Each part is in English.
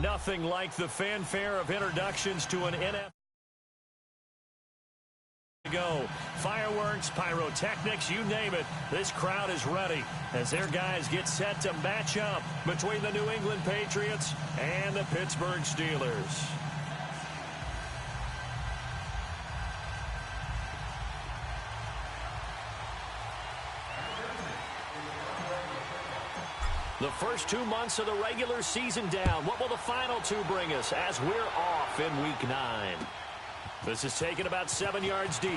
Nothing like the fanfare of introductions to an NFL. Go. Fireworks, pyrotechnics, you name it. This crowd is ready as their guys get set to match up between the New England Patriots and the Pittsburgh Steelers. The first 2 months of the regular season down. What will the final two bring us as we're off in Week 9? This is taken about 7 yards deep.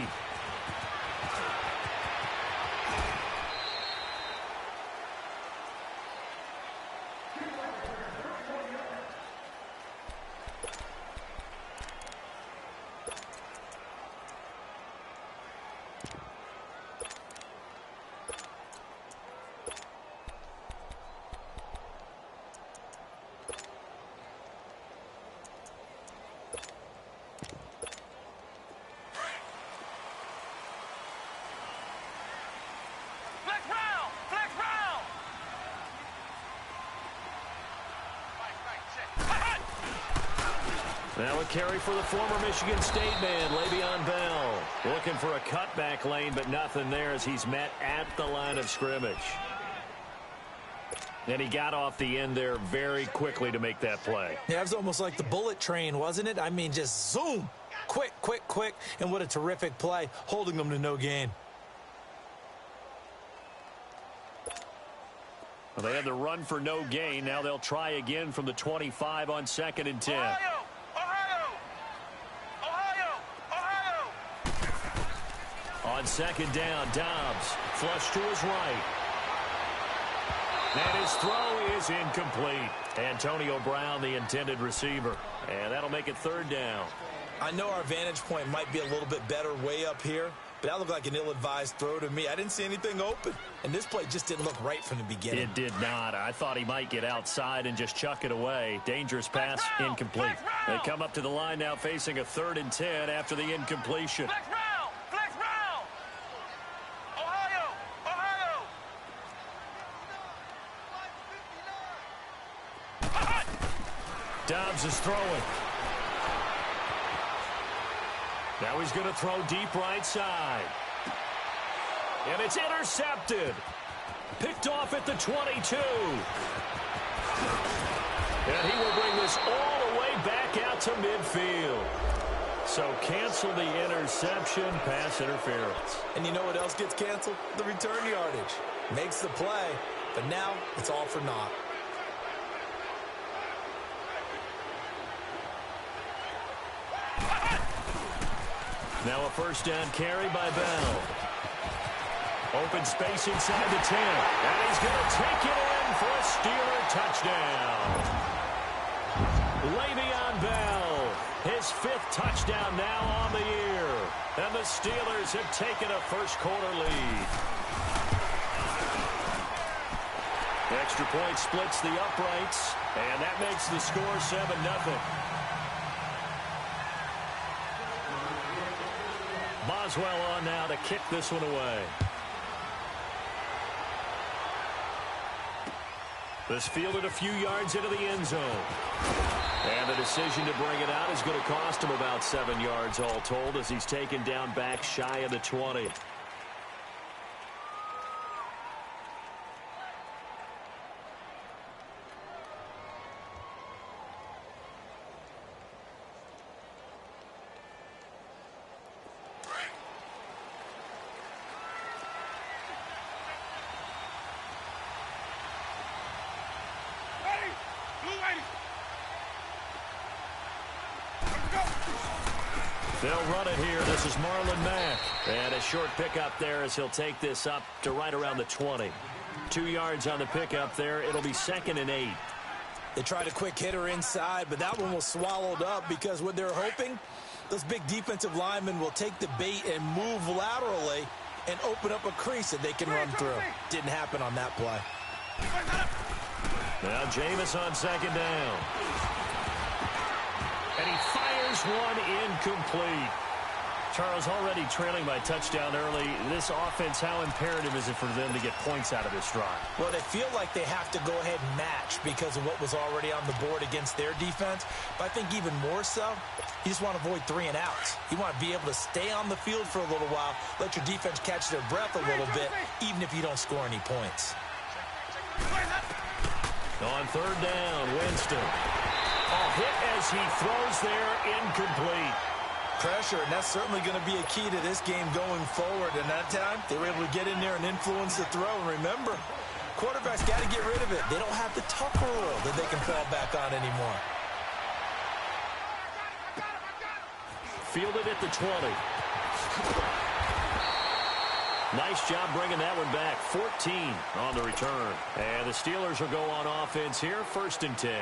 Now a carry for the former Michigan State man, Le'Veon Bell. Looking for a cutback lane, but nothing there as he's met at the line of scrimmage. And he got off the end there very quickly to make that play. Yeah, it was almost like the bullet train, wasn't it? I mean, just zoom. Quick, quick, quick. And what a terrific play, holding them to no gain. Well, they had the run for no gain. Now they'll try again from the 25 on 2nd and 10. On 2nd down, Dobbs flush to his right. And his throw is incomplete. Antonio Brown, the intended receiver. And that'll make it 3rd down. I know our vantage point might be a little bit better way up here, but that looked like an ill-advised throw to me. I didn't see anything open, and this play just didn't look right from the beginning. It did not. I thought he might get outside and just chuck it away. Dangerous pass, incomplete. They come up to the line now facing a 3rd and 10 after the incompletion. Dobbs is throwing. Now he's going to throw deep right side. And it's intercepted. Picked off at the 22. And he will bring this all the way back out to midfield. So cancel the interception, pass interference. And you know what else gets canceled? The return yardage. Makes the play, but now it's all for naught. Now a 1st down carry by Bell. Open space inside the 10. And he's going to take it in for a Steeler touchdown. Le'Veon Bell, his 5th touchdown now on the year. And the Steelers have taken a first-quarter lead. The extra point splits the uprights, and that makes the score 7-0. Boswell on now to kick this one away. This fielded a few yards into the end zone. And the decision to bring it out is going to cost him about 7 yards all told as he's taken down back shy of the 20. They'll run it here. This is Marlon Mack. And a short pickup there as he'll take this up to right around the 20. 2 yards on the pickup there. It'll be 2nd and 8. They tried a quick hitter inside, but that one was swallowed up because what they're hoping, those big defensive linemen will take the bait and move laterally and open up a crease that they can run through. Didn't happen on that play. Now Jameis on 2nd down. And he fires one incomplete. Charles, already trailing by touchdown early. This offense, how imperative is it for them to get points out of this drive? Well, they feel like they have to go ahead and match because of what was already on the board against their defense. But I think even more so, you just want to avoid 3 and outs. You want to be able to stay on the field for a little while, let your defense catch their breath a little bit, even if you don't score any points. On 3rd down, Winston. A hit as he throws there, incomplete. Pressure, and that's certainly going to be a key to this game going forward. And that time, they were able to get in there and influence the throw. And remember, quarterbacks got to get rid of it. They don't have the Tucker rule that they can fall back on anymore. Fielded at the 20. Nice job bringing that one back. 14 on the return. And the Steelers will go on offense here, 1st and 10.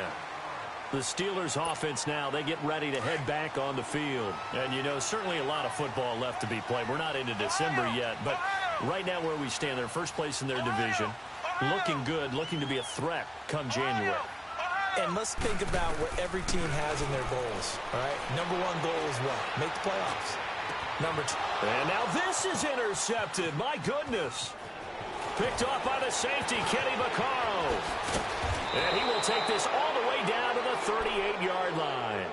The Steelers offense now, they get ready to head back on the field. And, you know, certainly a lot of football left to be played. We're not into December yet, but right now where we stand, they're first place in their division. Looking good, looking to be a threat come January. And let's think about what every team has in their goals, all right? Number 1 goal is what? Make the playoffs. Number 2. And now this is intercepted. My goodness. Picked off by the safety, Kenny Vaccaro. And he will take this all the way down to the 38-yard line.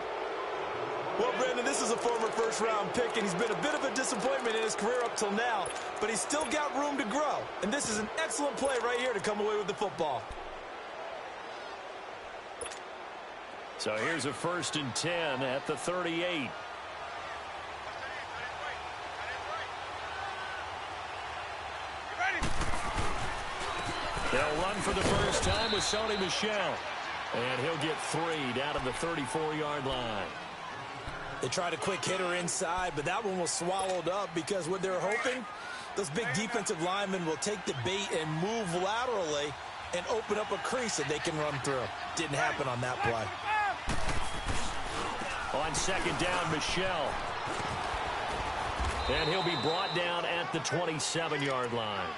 Well, Brandon, this is a former first-round pick, and he's been a bit of a disappointment in his career up till now, but he's still got room to grow. And this is an excellent play right here to come away with the football. So here's a 1st and 10 at the 38. They'll run for the first time with Sony Michel. And he'll get 3 down to the 34-yard line. They tried a quick hitter inside, but that one was swallowed up because what they're hoping, those big defensive linemen will take the bait and move laterally and open up a crease that they can run through. Didn't happen on that play. On 2nd down, Michel. And he'll be brought down at the 27-yard line.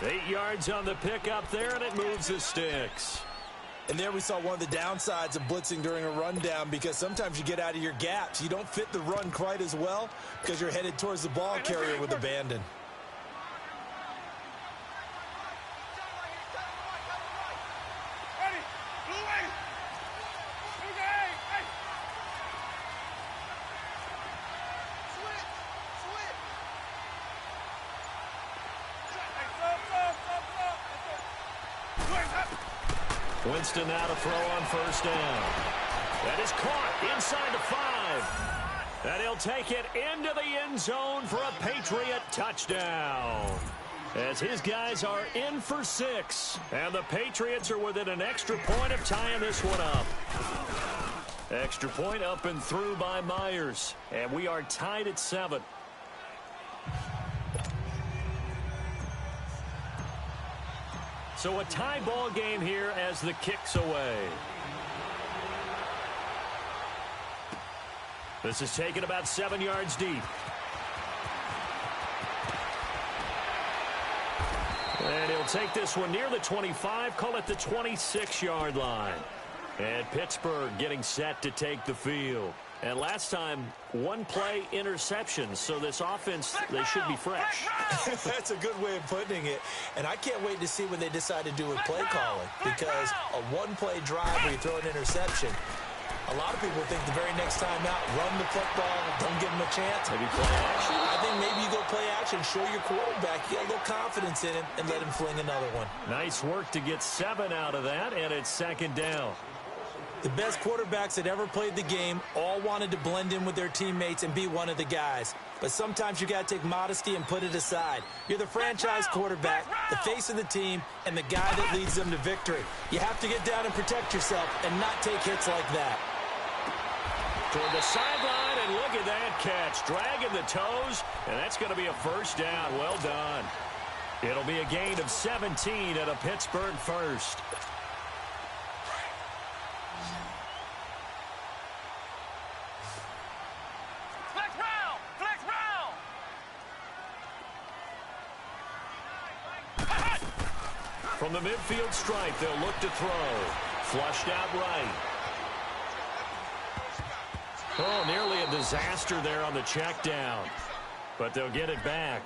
8 yards on the pickup there, and it moves the sticks. And there we saw one of the downsides of blitzing during a rundown because sometimes you get out of your gaps. You don't fit the run quite as well because you're headed towards the ball carrier with abandon. Winston now to throw on 1st down. That is caught inside the 5. And he'll take it into the end zone for a Patriot touchdown. As his guys are in for 6. And the Patriots are within an extra point of tying this one up. Extra point up and through by Myers. And we are tied at 7. So a tie ball game here as the kick's away. This is taken about 7 yards deep. And he'll take this one near the 25, call it the 26-yard line. And Pittsburgh getting set to take the field. And last time, 1-play interception. So this offense, they should be fresh. That's a good way of putting it. And I can't wait to see what they decide to do with play calling. Because a 1-play drive where you throw an interception, a lot of people think the very next time out, run the football, don't give them a chance. Maybe play action. I think maybe you go play action, show your quarterback, get a little confidence in him, and let him fling another one. Nice work to get 7 out of that, and it's 2nd down. The best quarterbacks that ever played the game all wanted to blend in with their teammates and be one of the guys. But sometimes you got to take modesty and put it aside. You're the franchise quarterback, the face of the team, and the guy that leads them to victory. You have to get down and protect yourself and not take hits like that. Toward the sideline, and look at that catch. Dragging the toes, and that's going to be a 1st down. Well done. It'll be a gain of 17 at a Pittsburgh 1st. From the midfield stripe, they'll look to throw. Flushed out right. Oh, nearly a disaster there on the check down. but they'll get it back.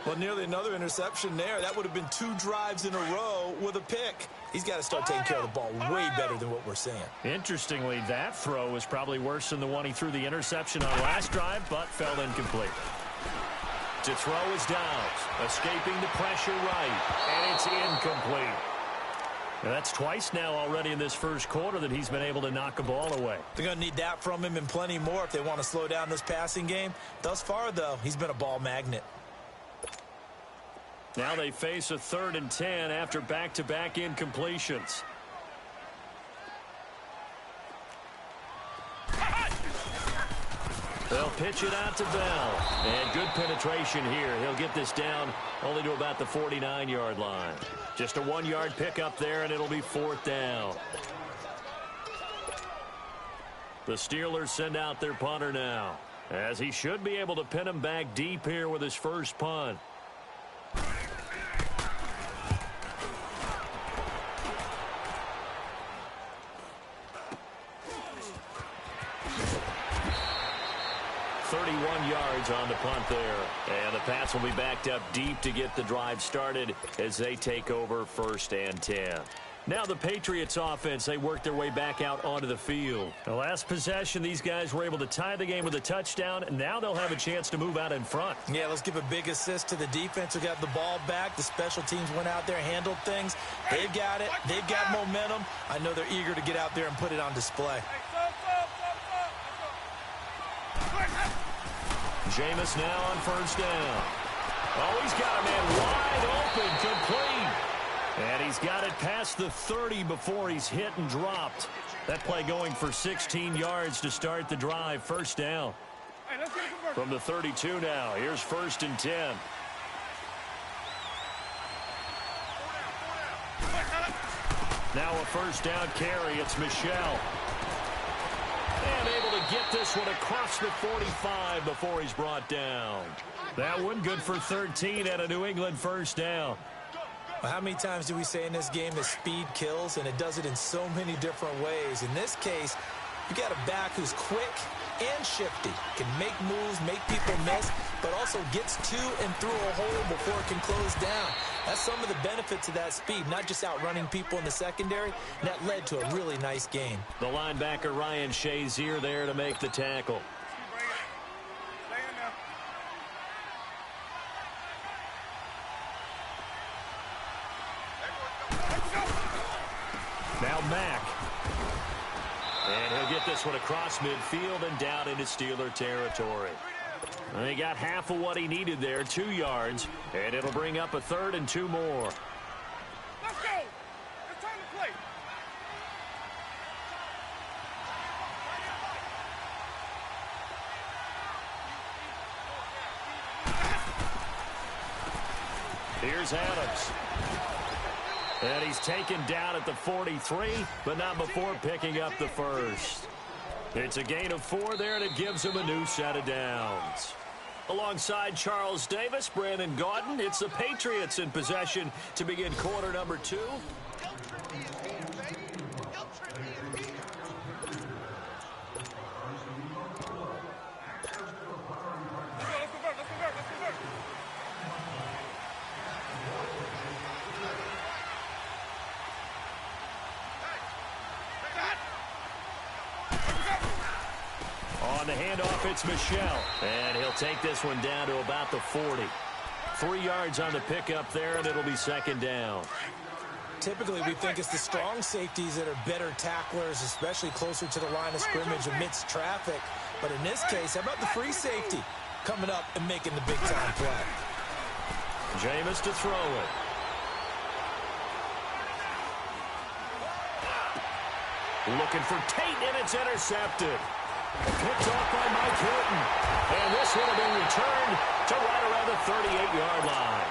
Well, nearly another interception there. That would have been 2 drives in a row with a pick. He's got to start taking care of the ball way better than what we're seeing. Interestingly, that throw was probably worse than the one he threw the interception on last drive, but fell incomplete. To throw is Downs, escaping the pressure right, and it's incomplete. Now, that's twice now already in this first quarter that he's been able to knock a ball away. They're going to need that from him and plenty more if they want to slow down this passing game. Thus far, though, he's been a ball magnet. Now they face a 3rd and 10 after back-to-back incompletions. They'll pitch it out to Bell. And good penetration here. He'll get this down only to about the 49-yard line. Just a 1-yard pickup there, and it'll be 4th down. The Steelers send out their punter now, as he should be able to pin him back deep here with his first punt. Yards on the punt there, and the pass will be backed up deep to get the drive started as they take over 1st and 10. Now the Patriots offense, they work their way back out onto the field. The last possession, these guys were able to tie the game with a touchdown, and now they'll have a chance to move out in front. Yeah, let's give a big assist to the defense who got the ball back. The special teams went out there, handled things. They've got it. They've got momentum. I know they're eager to get out there and put it on display. Jameis now on 1st down. Oh, he's got a man wide open, complete. And he's got it past the 30 before he's hit and dropped. That play going for 16 yards to start the drive. 1st down. From the 32 now. Here's 1st and 10. Now a 1st down carry. It's Michel. And able to get this one across the 45 before he's brought down. That one good for 13 at a New England 1st down. Well, how many times do we say in this game that speed kills, and it does it in so many different ways? In this case, you got a back who's quick and shifty, can make moves, make people miss, but also gets to and through a hole before it can close down. That's some of the benefits of that speed, not just outrunning people in the secondary. That led to a really nice game. The linebacker Ryan Shazier there to make the tackle. Now Mack. And he'll get this one across midfield and down into Steeler territory. And he got half of what he needed there, 2 yards, and it'll bring up a 3rd and 2 more. Let's go. It's time to play. Here's Adams. And he's taken down at the 43, but not before picking up the first. It's a gain of 4 there, and it gives him a new set of downs. Alongside Charles Davis, Brandon Gaudin, it's the Patriots in possession to begin quarter number 2. The handoff, it's Michel. And he'll take this one down to about the 40. 3 yards on the pickup there, and it'll be 2nd down. Typically, we think it's the strong safeties that are better tacklers, especially closer to the line of scrimmage amidst traffic. But in this case, how about the free safety coming up and making the big-time play? Jameis to throw it. Looking for Tate, and it's intercepted. Picked off by Mike Hilton. And this one will be returned to right around the 38-yard line.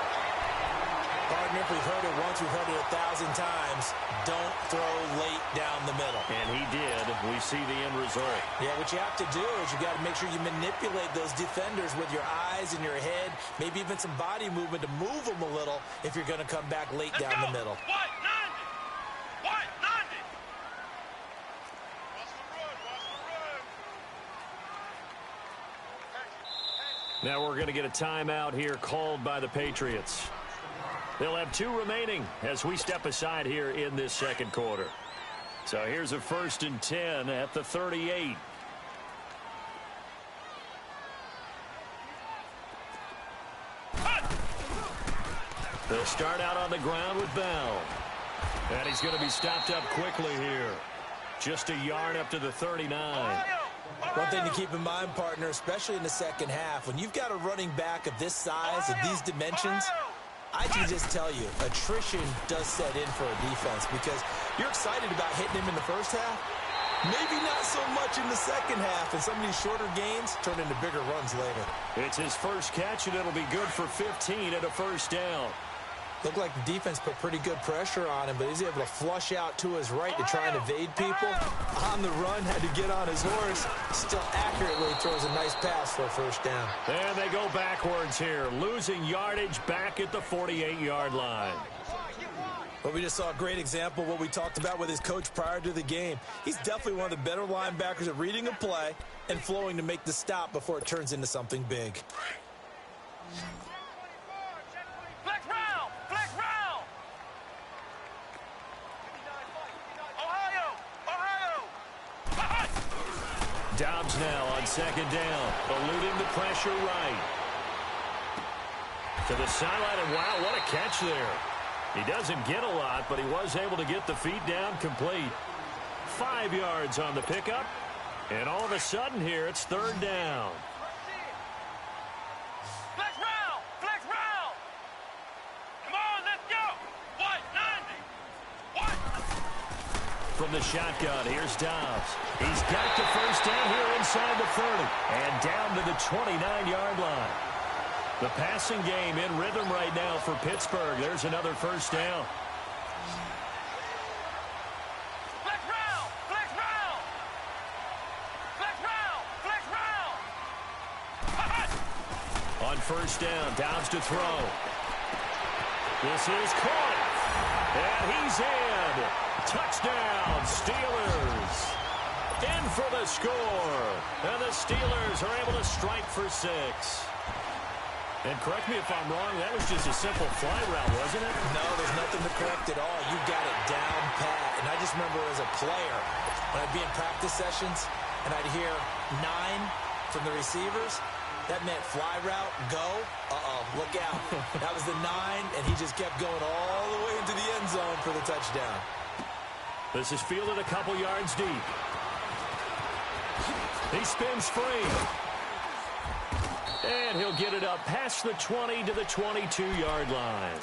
Partner, if we've heard it once, we've heard it 1,000 times. Don't throw late down the middle. And he did. We see the end result. Yeah, what you have to do is you got to make sure you manipulate those defenders with your eyes and your head, maybe even some body movement to move them a little if you're going to come back late down the middle. Now we're going to get a timeout here called by the Patriots. They'll have 2 remaining as we step aside here in this second quarter. So here's a 1st and 10 at the 38. They'll start out on the ground with Bell. And he's going to be stopped up quickly here. Just a yard up to the 39. One thing to keep in mind, partner, especially in the second half, when you've got a running back of this size and these dimensions, I can just tell you, attrition does set in for a defense because you're excited about hitting him in the first half. Maybe not so much in the second half, and some of these shorter gains turn into bigger runs later. It's his first catch, and it'll be good for 15 and a 1st down. Looked like the defense put pretty good pressure on him, but he's able to flush out to his right to try and evade people. On the run, had to get on his horse. Still accurately throws a nice pass for a 1st down. And they go backwards here, losing yardage back at the 48-yard line. But we just saw a great example of what we talked about with his coach prior to the game. He's definitely one of the better linebackers at reading a play and flowing to make the stop before it turns into something big. Dobbs now on 2nd down, eluding the pressure right. To the sideline, and wow, what a catch there. He doesn't get a lot, but he was able to get the feet down complete. 5 yards on the pickup, and all of a sudden here, it's 3rd down. Flex round! Flex round! Come on, let's go! What? 90! What? From the shotgun, here's Dobbs. He's got the 1st down here inside the 30 and down to the 29-yard line. The passing game in rhythm right now for Pittsburgh. There's another 1st down. Flex round! Flex round! Flex round! Flex round! On 1st down, Dobbs to throw. This is caught. And he's in. Touchdown, Steelers. In for the score. And the Steelers are able to strike for 6. And correct me if I'm wrong, that was just a simple fly route, wasn't it? No, there's nothing to correct at all. You got it down pat. And I just remember as a player, when I'd be in practice sessions and I'd hear 9 from the receivers, that meant fly route, go. Uh-oh, look out. That was the 9, and he just kept going all the way into the end zone for the touchdown. This is fielded a couple yards deep. He spins free. And he'll get it up past the 20 to the 22-yard line.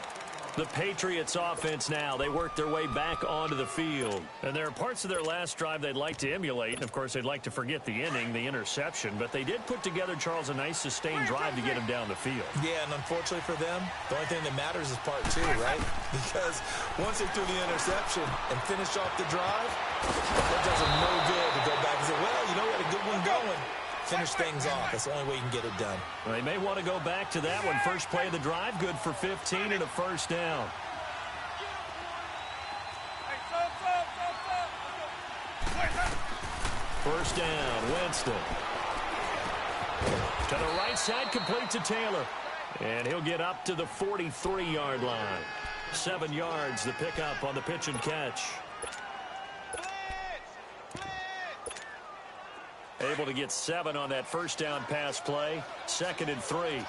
The Patriots offense now, they work their way back onto the field. And there are parts of their last drive they'd like to emulate. And, of course, they'd like to forget the inning, the interception. But they did put together, Charles, a nice sustained drive to get him down the field. Yeah, and unfortunately for them, the only thing that matters is part 2, right? Because once they threw the interception and finished off the drive, that does them no good to go back and say, well, you know, we had a good one going. Finish things off. That's the only way you can get it done. Well, they may want to go back to that one. First play of the drive, good for 15 and a 1st down. First down, Winston. To the right side, complete to Taylor. And he'll get up to the 43-yard line. 7 yards, the pickup on the pitch and catch. Able to get 7 on that 1st down pass play. 2nd and 3.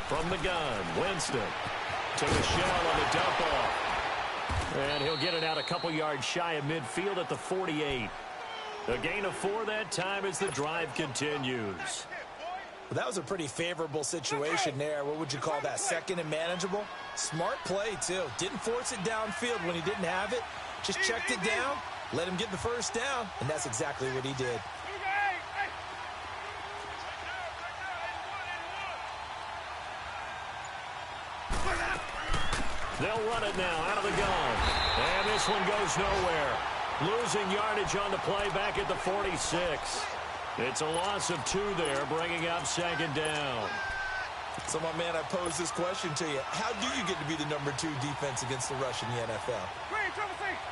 From the gun, Winston to the shell on the dump off. And he'll get it out a couple yards shy of midfield at the 48. A gain of 4 that time as the drive continues. Well, that was a pretty favorable situation there. What would you call that? 2nd and manageable? Smart play, too. Didn't force it downfield when he didn't have it. Just checked it down, let him get the 1st down, and that's exactly what he did. They'll run it now out of the gun. And this one goes nowhere. Losing yardage on the play back at the 46. It's a loss of 2 there, bringing up 2nd down. So, my man, I pose this question to you. How do you get to be the number 2 defense against the rush in the NFL?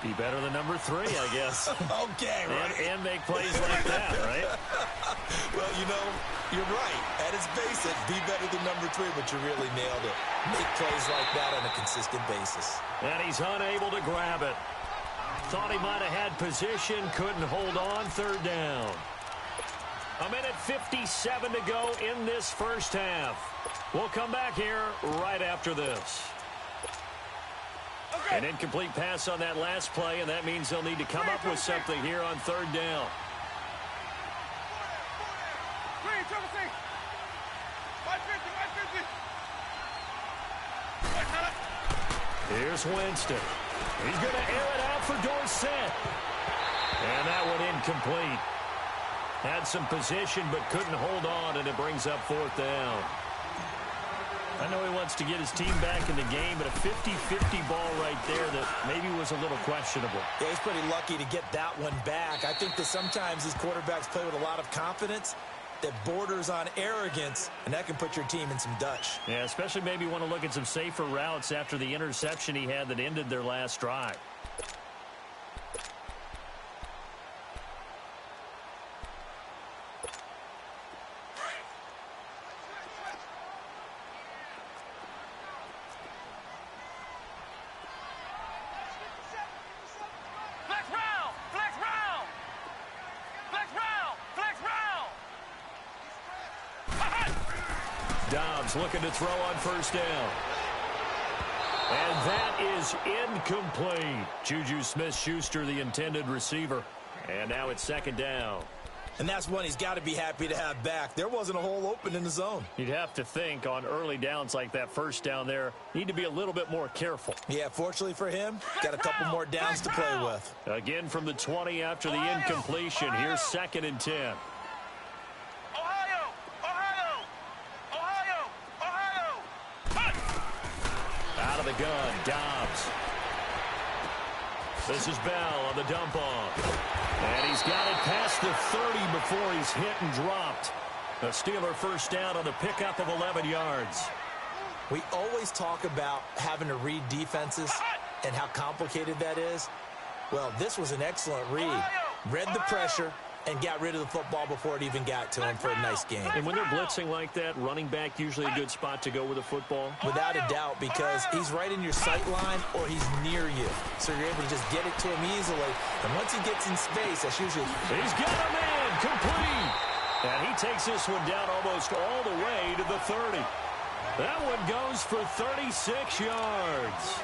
Be better than number 3, I guess. Okay, right. And make plays like that, right? Well, you know, you're right. At its basic, be better than number 3, but you really nailed it. Make plays like that on a consistent basis. And he's unable to grab it. Thought he might have had position, couldn't hold on, third down. 1:57 to go in this first half. We'll come back here right after this. An incomplete pass on that last play, and that means they'll need to come up with something here on third down. Here's Winston. He's going to air it out for Dorsett. And that one incomplete. Had some position but couldn't hold on, and it brings up fourth down. I know he wants to get his team back in the game, but a 50-50 ball right there that maybe was a little questionable. Yeah, he's pretty lucky to get that one back. I think that sometimes these quarterbacks play with a lot of confidence that borders on arrogance, and that can put your team in some Dutch. Yeah, especially maybe want to look at some safer routes after the interception he had that ended their last drive. Looking to throw on first down. And that is incomplete. Juju Smith-Schuster, the intended receiver. And now it's second down. And that's one he's got to be happy to have back. There wasn't a hole open in the zone. You'd have to think on early downs like that first down there, need to be a little bit more careful. Yeah, fortunately for him, got a couple more downs to play with. Again from the 20 after the incompletion. Here's second and 10. The gun, Dobbs. This is Bell on the dump off. And he's got it past the 30 before he's hit and dropped. A Steeler first down on the pickup of 11 yards. We always talk about having to read defenses and how complicated that is. Well, this was an excellent read. Read the pressure and got rid of the football before it even got to him for a nice game. And when they're blitzing like that, running back usually a good spot to go with the football? Without a doubt, because he's right in your sight line or he's near you. So you're able to just get it to him easily. And once he gets in space, that's usually... He's got a man, complete. And he takes this one down almost all the way to the 30. That one goes for 36 yards.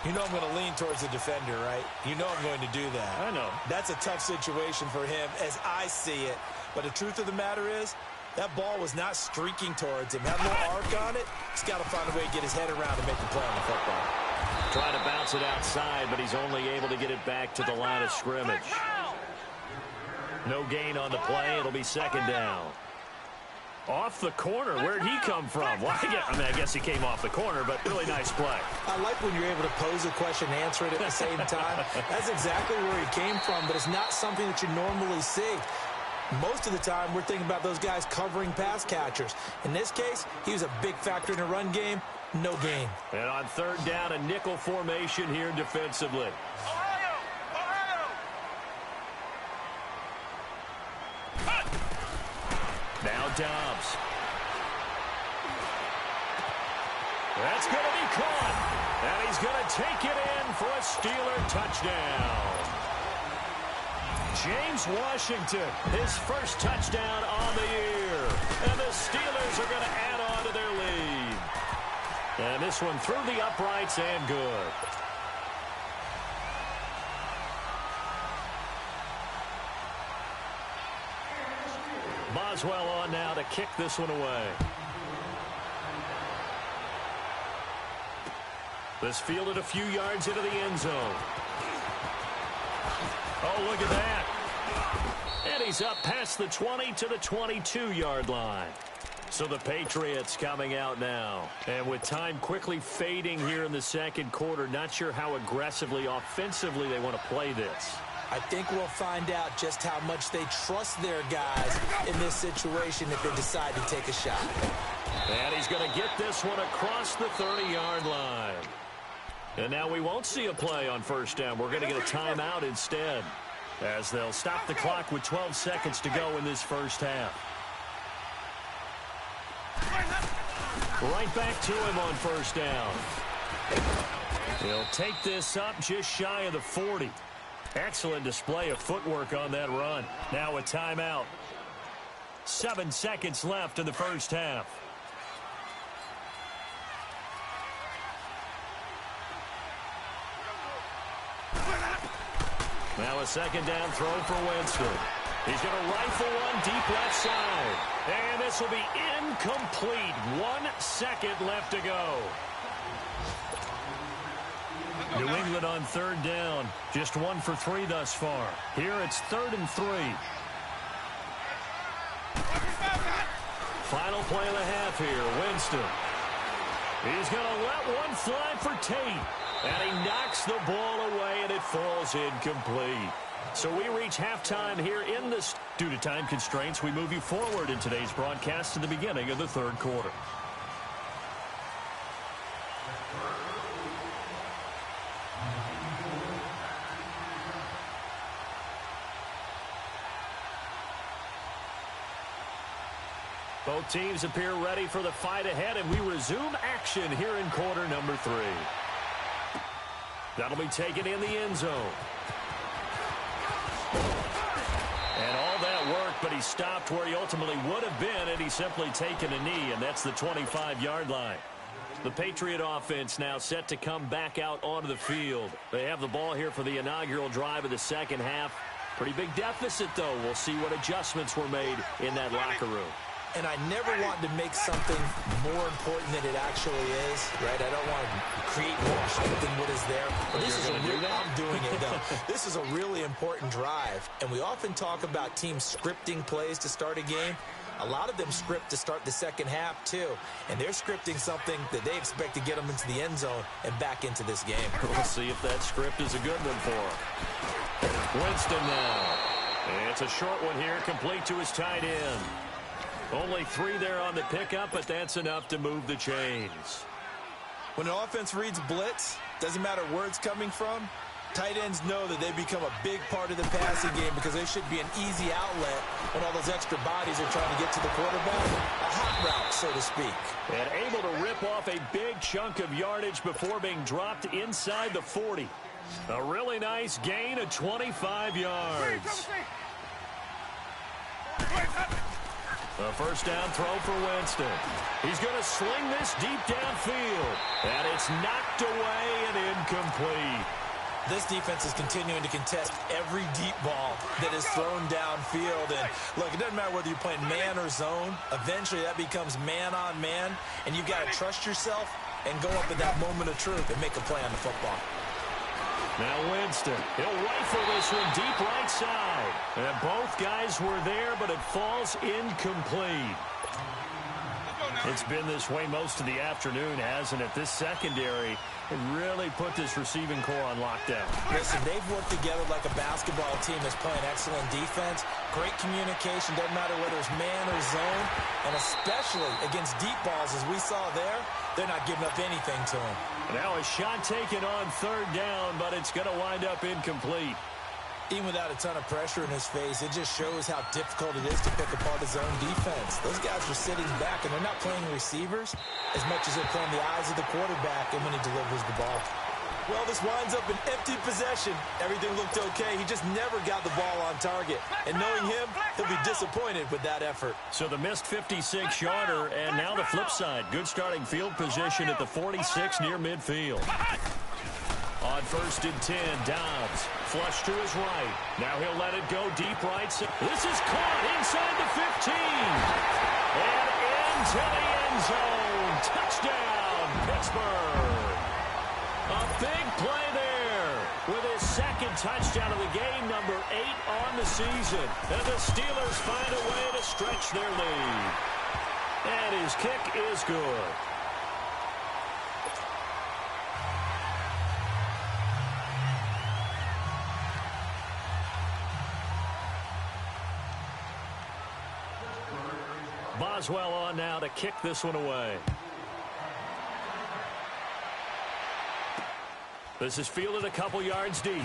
You know I'm going to lean towards the defender, right? You know I'm going to do that. I know. That's a tough situation for him as I see it. But the truth of the matter is, that ball was not streaking towards him. Had a little arc on it. He's got to find a way to get his head around and make the play on the football. Trying to bounce it outside, but he's only able to get it back to the line of scrimmage. No gain on the play. It'll be second down. Off the corner. Where'd he come from? Well, I guess he came off the corner, but really nice play. I like when you're able to pose a question and answer it at the same time. That's exactly where he came from, but it's not something that you normally see. Most of the time, we're thinking about those guys covering pass catchers. In this case, he was a big factor in the run game. No gain. And on third down, a nickel formation here defensively. Now Dobbs. That's going to be caught. And he's going to take it in for a Steeler touchdown. James Washington, his first touchdown on the year. And the Steelers are going to add on to their lead. And this one through the uprights and good. Boswell on now to kick this one away. This fielded a few yards into the end zone. Oh, look at that. And he's up past the 20 to the 22-yard line. So the Patriots coming out now. And with time quickly fading here in the second quarter, not sure how aggressively, offensively they want to play this. I think we'll find out just how much they trust their guys in this situation if they decide to take a shot. And he's going to get this one across the 30-yard line. And now we won't see a play on first down. We're going to get a timeout instead, as they'll stop the clock with 12 seconds to go in this first half. Right back to him on first down. He'll take this up just shy of the 40. Excellent display of footwork on that run. Now a timeout. 7 seconds left in the first half. Now a second down throw for Winston. He's going to rifle one deep left side. And this will be incomplete. 1 second left to go. New England on third down. Just 1 for 3 thus far. Here it's 3rd and 3. Final play of the half here. Winston. He's going to let one fly for Tate. And he knocks the ball away, and it falls incomplete. So we reach halftime here in this. Due to time constraints, we move you forward in today's broadcast to the beginning of the third quarter. Both teams appear ready for the fight ahead, and we resume action here in quarter number 3. That'll be taken in the end zone. And all that work, but he stopped where he ultimately would have been, and he's simply taken a knee, and that's the 25-yard line. The Patriot offense now set to come back out onto the field. They have the ball here for the inaugural drive of the second half. Pretty big deficit, though. We'll see what adjustments were made in that locker room. And I never want to make something more important than it actually is, right? I don't want to create more hype than what is there. But this is I'm doing it, though. This is a really important drive. And we often talk about teams scripting plays to start a game. A lot of them script to start the second half, too. And they're scripting something that they expect to get them into the end zone and back into this game. We'll see if that script is a good one for him. Winston now. And it's a short one here, complete to his tight end. Only 3 there on the pickup, but that's enough to move the chains. When an offense reads blitz, doesn't matter where it's coming from, tight ends know that they become a big part of the passing game because there should be an easy outlet when all those extra bodies are trying to get to the quarterback. A hot route, so to speak. And able to rip off a big chunk of yardage before being dropped inside the 40. A really nice gain of 25 yards. A first down throw for Winston. He's going to sling this deep downfield. And it's knocked away and incomplete. This defense is continuing to contest every deep ball that is thrown downfield. And look, it doesn't matter whether you're playing man or zone. Eventually that becomes man on man. And you've got to trust yourself and go up at that moment of truth and make a play on the football. Now Winston, he'll rifle this one deep right side. And both guys were there, but it falls incomplete. It's been this way most of the afternoon, hasn't it? This secondary really put this receiving core on lockdown. Listen, they've worked together like a basketball team that's playing excellent defense. Great communication, doesn't matter whether it's man or zone. And especially against deep balls, as we saw there, they're not giving up anything to them. Now a shot taken on third down, but it's going to wind up incomplete. Even without a ton of pressure in his face, it just shows how difficult it is to pick apart his own defense. Those guys are sitting back, and they're not playing receivers as much as they're playing the eyes of the quarterback and when he delivers the ball. Well, this winds up an empty possession. Everything looked okay. He just never got the ball on target. And knowing him, he'll be disappointed with that effort. So the missed 56-yarder, and now the flip side. Good starting field position at the 46 near midfield. On 1st and 10, Dobbs flush to his right. Now he'll let it go deep right. This is caught inside the 15. And into the end zone. Touchdown, Pittsburgh. A big play there with his second touchdown of the game, number 8 on the season. And the Steelers find a way to stretch their lead. And his kick is good. Boswell on now to kick this one away. This is fielded a couple yards deep.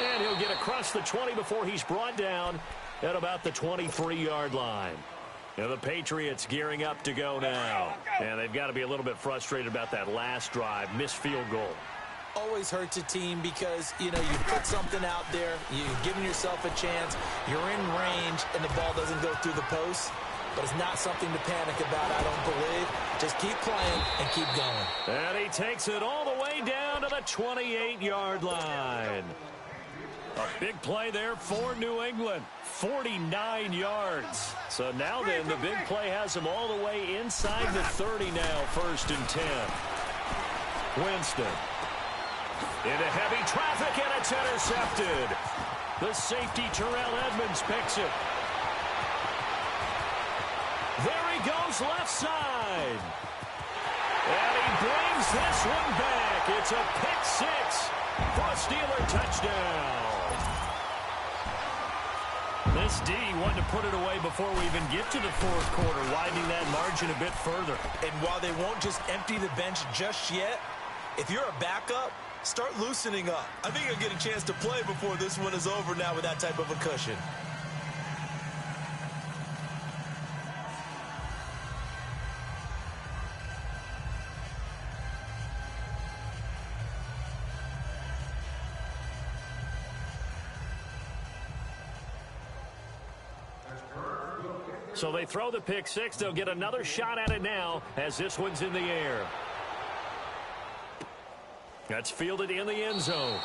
And he'll get across the 20 before he's brought down at about the 23-yard line. Now the Patriots gearing up to go now. And they've got to be a little bit frustrated about that last drive, missed field goal. Always hurts a team because, you put something out there, you're giving yourself a chance, you're in range, and the ball doesn't go through the post. But it's not something to panic about, I don't believe. Just keep playing and keep going. And he takes it all the way down to the 28-yard line. A big play there for New England. 49 yards. So now then, the big play has him all the way inside the 30 now, 1st and 10. Winston. Into heavy traffic, and it's intercepted. The safety, Terrell Edmonds, picks it. There he goes, left side. And he brings this one back. It's a pick six for a Steeler touchdown. This D wanted to put it away before we even get to the 4th quarter, widening that margin a bit further. And while they won't just empty the bench just yet, if you're a backup, start loosening up. I think you'll get a chance to play before this one is over now with that type of a cushion. So they throw the pick six. They'll get another shot at it now as this one's in the air. That's fielded in the end zone.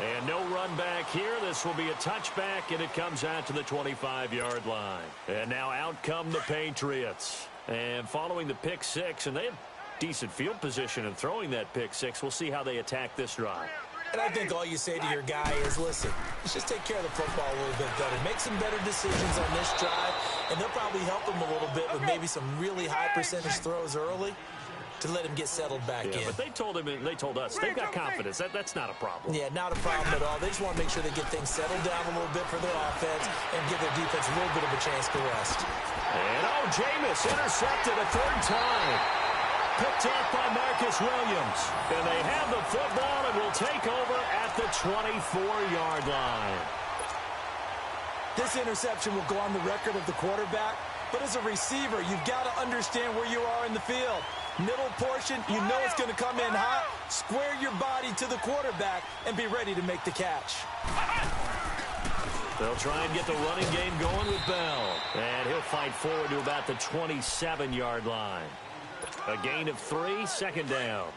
And no run back here. This will be a touchback, and it comes out to the 25-yard line. And now out come the Patriots. And following the pick six, and they have decent field position in throwing that pick six. We'll see how they attack this drive. And I think all you say to your guy is, listen, let's just take care of the football a little bit better. Make some better decisions on this drive, and they'll probably help him a little bit with maybe some really high percentage throws early to let him get settled back in. But they told us they've got confidence. That's not a problem. Yeah, not a problem at all. They just want to make sure they get things settled down a little bit for their offense and give their defense a little bit of a chance to rest. And Jameis intercepted a 3rd time. Picked up by Marcus Williams. And they have the football and will take over at the 24-yard line. This interception will go on the record of the quarterback, but as a receiver, you've got to understand where you are in the field. Middle portion, you know it's going to come in hot. Square your body to the quarterback and be ready to make the catch. They'll try and get the running game going with Bell. And he'll fight forward to about the 27-yard line. A gain of 3, 2nd down.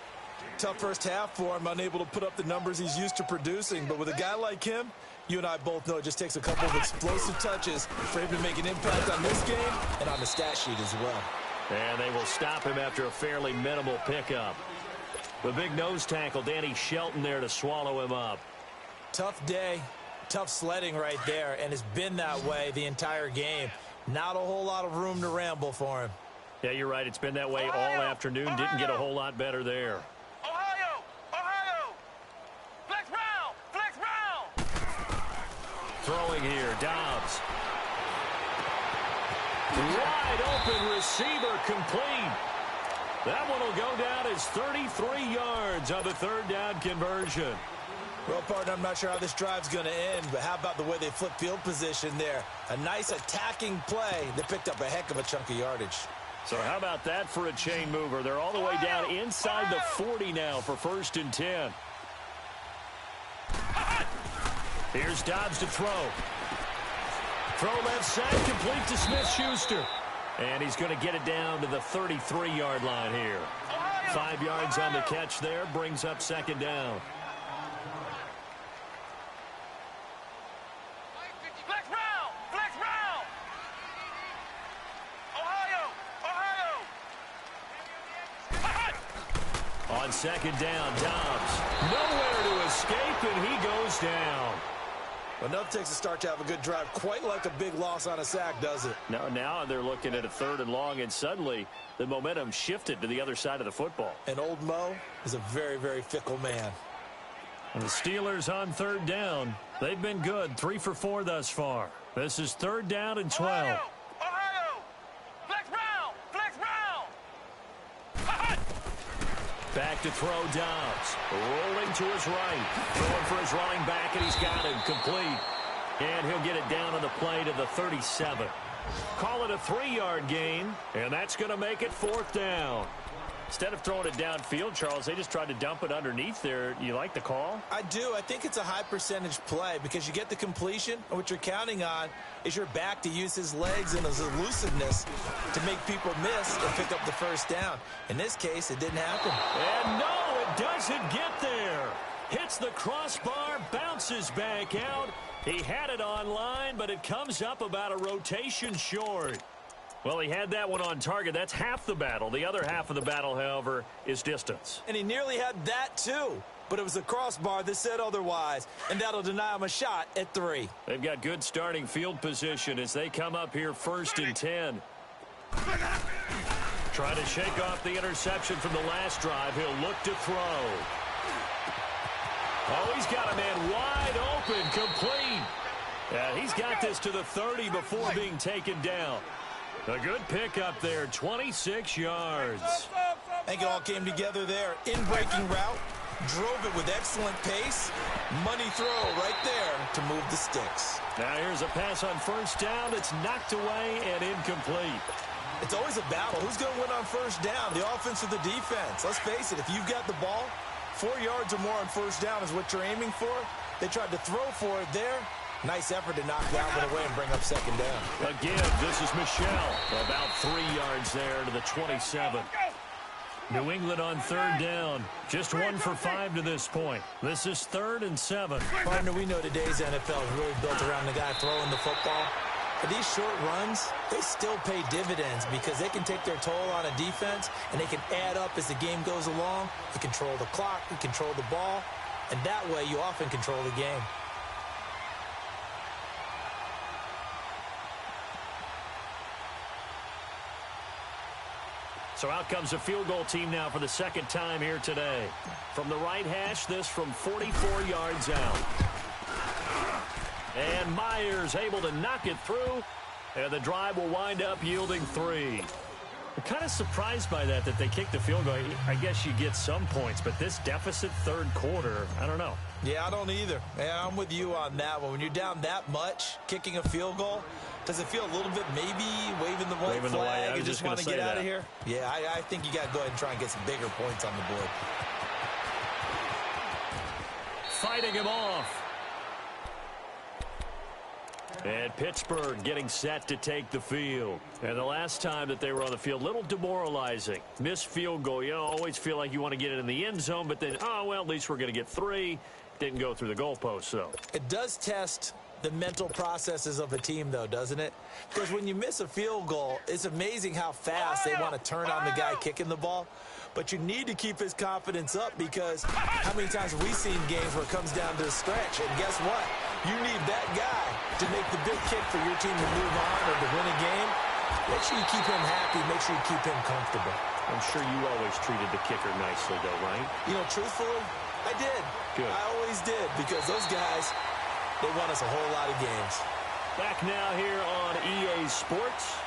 Tough first half for him, unable to put up the numbers he's used to producing. But with a guy like him, you and I both know it just takes a couple of explosive touches for him to make an impact on this game and on the stat sheet as well. And they will stop him after a fairly minimal pickup. The big nose tackle, Danny Shelton, there to swallow him up. Tough day, tough sledding right there, and it's been that way the entire game. Not a whole lot of room to ramble for him. Yeah, you're right. It's been that way all afternoon. Didn't get a whole lot better there. Ohio! Flex round! Throwing here, Dobbs. Wide open receiver complete. That one will go down as 33 yards on the 3rd down conversion. Well, partner, I'm not sure how this drive's going to end, but how about the way they flip field position there? A nice attacking play that picked up a heck of a chunk of yardage. So how about that for a chain mover? They're all the way down inside the 40 now for 1st and 10. Here's Dobbs to throw. Throw left side, complete to Smith-Schuster. And he's going to get it down to the 33-yard line here. 5 yards on the catch there, brings up 2nd down. Flex round! Ohio! On 2nd down, Dobbs. Nowhere to escape, and he goes down. Enough takes a start to have a good drive. Quite like a big loss on a sack, does it? Now they're looking at a 3rd and long, and suddenly the momentum shifted to the other side of the football. And old Mo is a very, very fickle man. And the Steelers on 3rd down. They've been good, 3 for 4 thus far. This is 3rd down and 12. Ohio! Flex round! Back to throw Dobbs. Rolling to his right. Throwing for his running back, and he's got him complete. And he'll get it down on the play to the 37. Call it a 3-yard gain, and that's going to make it 4th down. Instead of throwing it downfield, Charles, they just tried to dump it underneath there. You like the call? I do. I think it's a high percentage play because you get the completion, and what you're counting on is your back to use his legs and his elusiveness to make people miss and pick up the first down. In this case, it didn't happen. And no, it doesn't get there. Hits the crossbar, bounces back out. He had it on line, but it comes up about a rotation short. Well, he had that one on target. That's half the battle. The other half of the battle, however, is distance. And he nearly had that, too. But it was a crossbar that said otherwise, and that'll deny him a shot at 3. They've got good starting field position as they come up here 1st and 10. Trying to shake off the interception from the last drive. He'll look to throw. Oh, he's got a man wide open, complete. Yeah, he's got this to the 30 before being taken down. A good pickup there, 26 yards. I think it all came together there. In-breaking route, drove it with excellent pace. Money throw right there to move the sticks. Now here's a pass on 1st down. It's knocked away and incomplete. It's always a battle. Who's going to win on 1st down, the offense or the defense? Let's face it, if you've got the ball, 4 yards or more on 1st down is what you're aiming for. They tried to throw for it there. Nice effort to knock that one away and bring up 2nd down. Again, this is Michelle. About 3 yards there to the 27. New England on 3rd down. Just 1 for 5 to this point. This is 3rd and 7. Partner, we know today's NFL is really built around the guy throwing the football. But these short runs, they still pay dividends because they can take their toll on a defense, and they can add up as the game goes along. You control the clock, you control the ball, and that way you often control the game. So out comes a field goal team now for the 2nd time here today. From the right hash, this from 44 yards out. And Myers able to knock it through, and the drive will wind up yielding 3. I'm kind of surprised by that they kicked the field goal. I guess you get some points, but this deficit 3rd quarter, I don't know. Yeah, I don't either. Yeah, I'm with you on that one. When you're down that much, kicking a field goal, does it feel a little bit maybe waving the white flag and just want to get out of here? Yeah, I think you got to go ahead and try and get some bigger points on the board. Fighting him off. And Pittsburgh getting set to take the field. And the last time that they were on the field, a little demoralizing. Missed field goal. You always feel like you want to get it in the end zone, but then, oh, well, at least we're going to get 3. Didn't go through the goalpost, though. It does test the mental processes of a team, though, doesn't it? Because when you miss a field goal, it's amazing how fast they want to turn on the guy kicking the ball. But you need to keep his confidence up because how many times have we seen games where it comes down to the stretch? And guess what? You need that guy to make the big kick for your team to move on or to win a game. Make sure you keep him happy. Make sure you keep him comfortable. I'm sure you always treated the kicker nicely, though, right? You know, truthfully, I did. Good. I always did because those guys, they won us a whole lot of games. Back now here on EA Sports.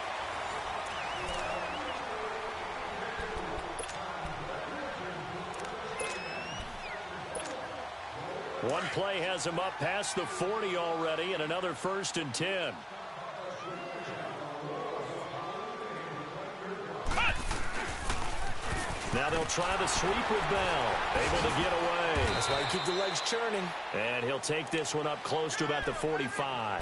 One play has him up past the 40 already, and another 1st and 10. Now they'll try the sweep with Bell. Able to get away. That's why you keep the legs churning. And he'll take this one up close to about the 45.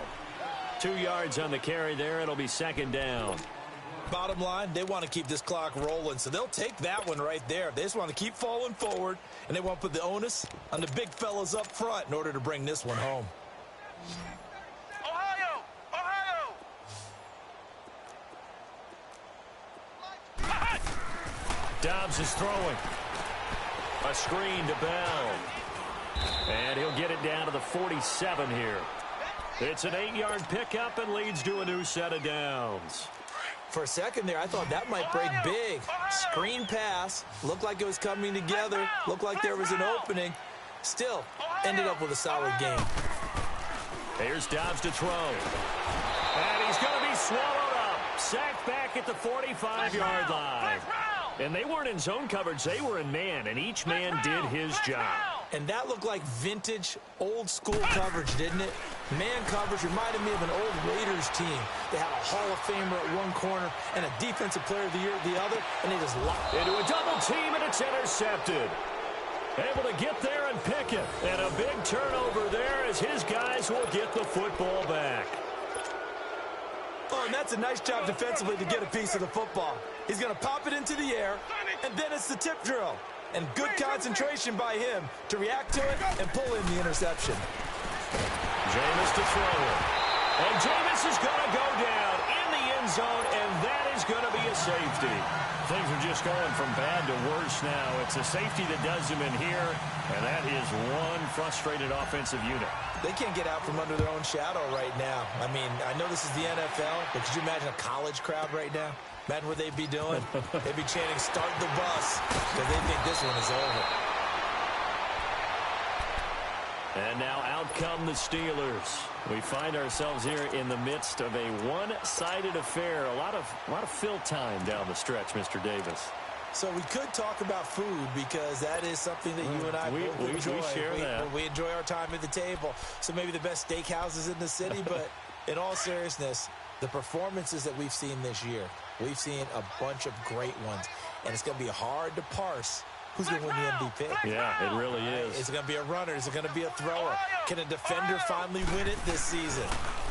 2 yards on the carry there. It'll be 2nd down. Bottom line, they want to keep this clock rolling, so they'll take that one right there. They just want to keep falling forward, and they want to put the onus on the big fellas up front in order to bring this one home. Ohio! Ohio! Dobbs is throwing. A screen to Bell. And he'll get it down to the 47 here. It's an 8-yard pickup and leads to a new set of downs. For a second there, I thought that might break big. Screen pass. Looked like it was coming together. Looked like there was an opening. Still, ended up with a solid game. Here's Dobbs to throw. And he's going to be swallowed up. Sacked back at the 45-yard line. And they weren't in zone coverage. They were in man, and each man did his job. And that looked like vintage, old-school coverage, didn't it? Man coverage reminded me of an old Raiders team. They had a Hall of Famer at one corner and a Defensive Player of the Year at the other, and they just locked into a double team, and it's intercepted. Able to get there and pick it. And a big turnover there as his guys will get the football back. Oh, and that's a nice job defensively to get a piece of the football. He's going to pop it into the air, and then it's the tip drill. And good concentration by him to react to it and pull in the interception. Jameis to throw it. And Jameis is going to go down in the end zone, and that is going to be a safety. Things are just going from bad to worse now. It's a safety that does him in here, and that is one frustrated offensive unit. They can't get out from under their own shadow right now. I mean, I know this is the NFL, but could you imagine a college crowd right now? Imagine what they'd be doing. They'd be chanting, "Start the bus," because they think this one is over. And now out come the Steelers. We find ourselves here in the midst of a one-sided affair. A lot of fill time down the stretch, Mr. Davis. So we could talk about food because that is something that you and I both enjoy. We share that. We enjoy our time at the table. So maybe the best steakhouses in the city, but in all seriousness, the performances that we've seen this year, we've seen a bunch of great ones, and it's going to be hard to parse who's going to win the MVP. Yeah, it really is. Is it going to be a runner? Is it going to be a thrower? Can a defender finally win it this season?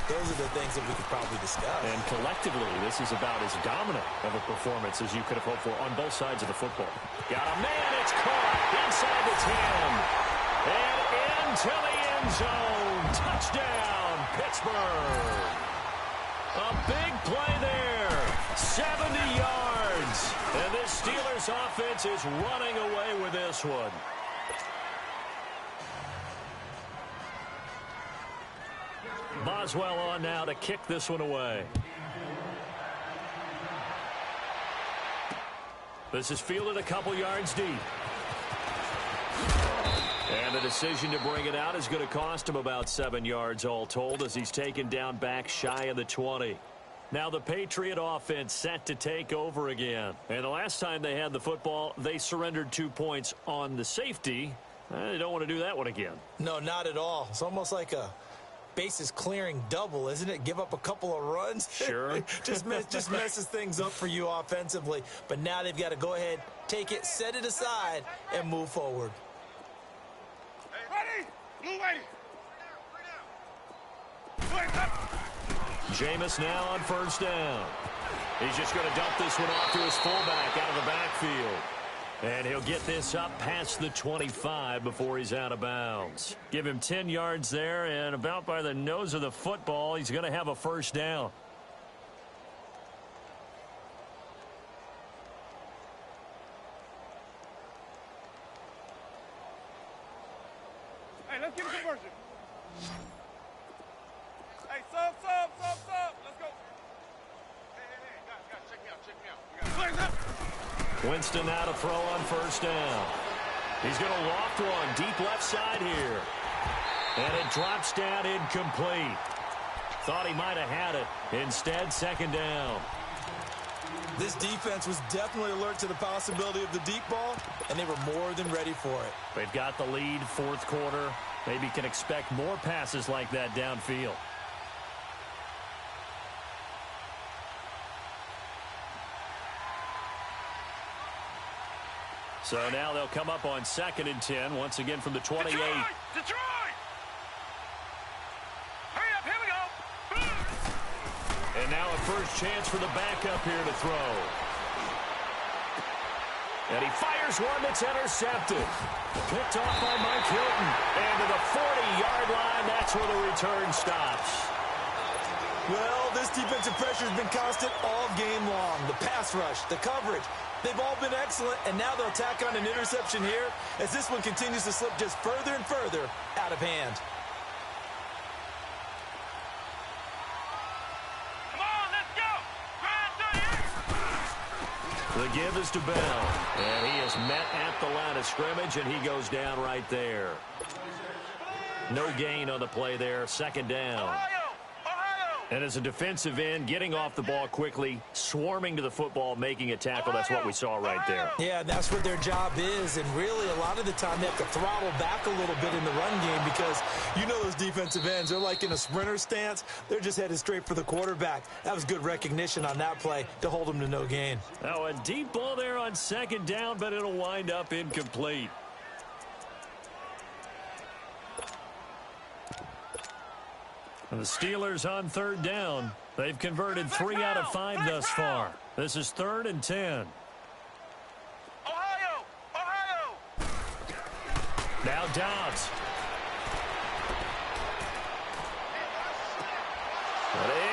Those are the things that we could probably discuss. And collectively, this is about as dominant of a performance as you could have hoped for on both sides of the football. Got a man, it's caught inside the 10. And into the end zone. Touchdown, Pittsburgh. A big play there. 70 yards. And this Steelers offense is running away with this one. Boswell on now to kick this one away. This is fielded a couple yards deep. And the decision to bring it out is going to cost him about 7 yards all told as he's taken down back shy of the 20. Now the Patriot offense set to take over again. And the last time they had the football, they surrendered 2 points on the safety. They don't want to do that one again. No, not at all. It's almost like a bases clearing double, isn't it? Give up a couple of runs. Sure. just messes things up for you offensively. But now they've got to go ahead, take it, set it aside, and move forward. Ready? Blue ready. Jameis now on first down. He's just going to dump this one off to his fullback out of the backfield. And he'll get this up past the 25 before he's out of bounds. Give him 10 yards there, and about by the nose of the football, he's going to have a first down. Hey, let's get a conversion. Hey, sub. Let's go. Hey, guys, check me out. Flags up. Winston now to throw on first down. He's going to loft one deep left side here. And it drops down incomplete. Thought he might have had it. Instead, second down. This defense was definitely alert to the possibility of the deep ball, and they were more than ready for it. They've got the lead, fourth quarter. Maybe can expect more passes like that downfield. So now they'll come up on 2nd and 10, once again from the 28. Detroit! Hurry up, here we go! And now a first chance for the backup here to throw. And he fires one that's intercepted. Picked off by Mike Hilton. And to the 40-yard line, that's where the return stops. Well, this defensive pressure has been constant all game long. The pass rush, the coverage, they've all been excellent, and now they'll tack on an interception here as this one continues to slip just further and further out of hand. Come on, let's go! The give is to Bell. And he is met at the line of scrimmage, and he goes down right there. No gain on the play there, second down. Ohio! And as a defensive end, getting off the ball quickly, swarming to the football, making a tackle, that's what we saw right there. Yeah, that's what their job is, and really a lot of the time they have to throttle back a little bit in the run game because you know those defensive ends, they're like in a sprinter stance. They're just headed straight for the quarterback. That was good recognition on that play to hold them to no gain. Now a deep ball there on second down, but it'll wind up incomplete. And the Steelers on third down. They've converted 3 out of 5 thus far. This is 3rd and 10. Ohio! Ohio! Now Dobbs.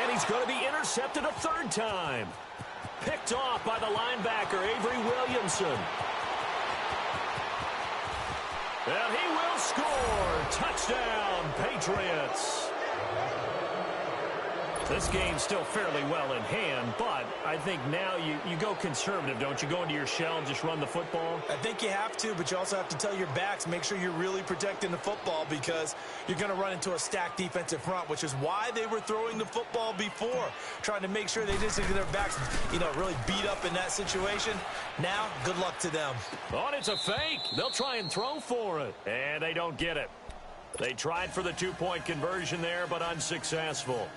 And he's going to be intercepted a 3rd time. Picked off by the linebacker, Avery Williamson. And he will score. Touchdown, Patriots. This game's still fairly well in hand, but I think now you go conservative, don't you? Go into your shell and just run the football? I think you have to, but you also have to tell your backs, make sure you're really protecting the football because you're going to run into a stacked defensive front, which is why they were throwing the football before, trying to make sure they didn't get their backs, really beat up in that situation. Now, good luck to them. Oh, and it's a fake. They'll try and throw for it, and they don't get it. They tried for the 2-point conversion there, but unsuccessful.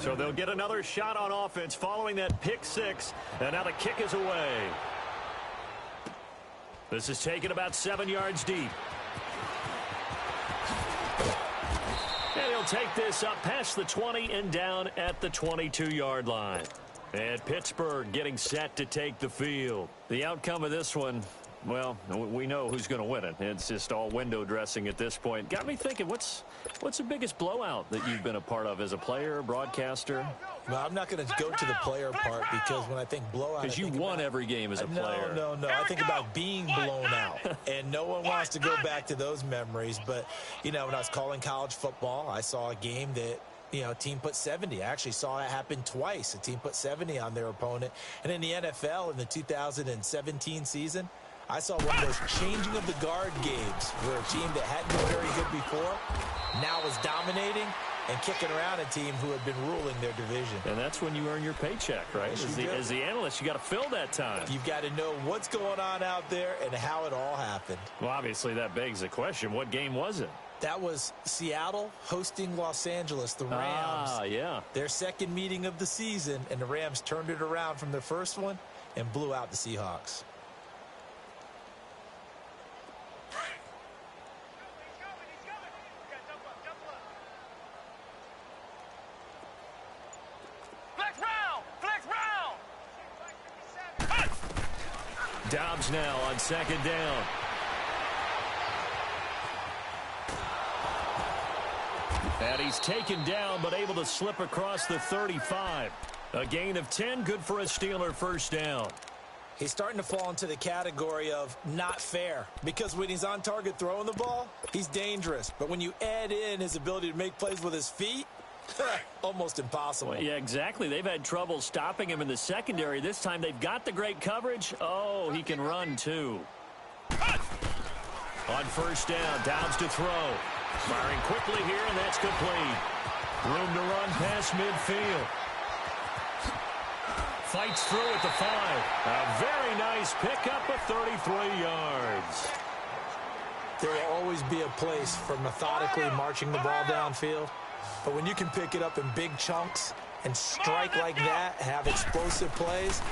So they'll get another shot on offense following that pick 6, and now the kick is away. This is taken about 7 yards deep. And he'll take this up past the 20 and down at the 22-yard line. And Pittsburgh getting set to take the field. The outcome of this one, well, we know who's going to win it. It's just all window dressing at this point. Got me thinking, what's the biggest blowout that you've been a part of as a player, broadcaster? Well, I'm not going to go to the player part because when I think blowout, because you won every game as a player. No. I think about being blown out, and no one wants to go back to those memories. But, when I was calling college football, I saw a game that, a team put 70. I actually saw it happen twice. A team put 70 on their opponent. And in the NFL in the 2017 season, I saw one of those changing of the guard games where a team that hadn't been very good before now was dominating and kicking around a team who had been ruling their division. And that's when you earn your paycheck, right? As the analyst, you got to fill that time. You've got to know what's going on out there and how it all happened. Well, obviously that begs the question, what game was it? That was Seattle hosting Los Angeles, the Rams. Ah, yeah. Their second meeting of the season, and the Rams turned it around from their first one and blew out the Seahawks. Dobbs now on second down. And he's taken down, but able to slip across the 35. A gain of 10, good for a Steeler first down. He's starting to fall into the category of not fair because when he's on target throwing the ball, he's dangerous. But when you add in his ability to make plays with his feet, almost impossible. Well, yeah, exactly. They've had trouble stopping him in the secondary. This time they've got the great coverage. Oh, he can run too. On first down, Dobbs to throw. Firing quickly here, and that's complete. Room to run past midfield. Fights through at the 5. A very nice pickup of 33 yards. There will always be a place for methodically marching the ball downfield. But when you can pick it up in big chunks and strike like that, have explosive plays,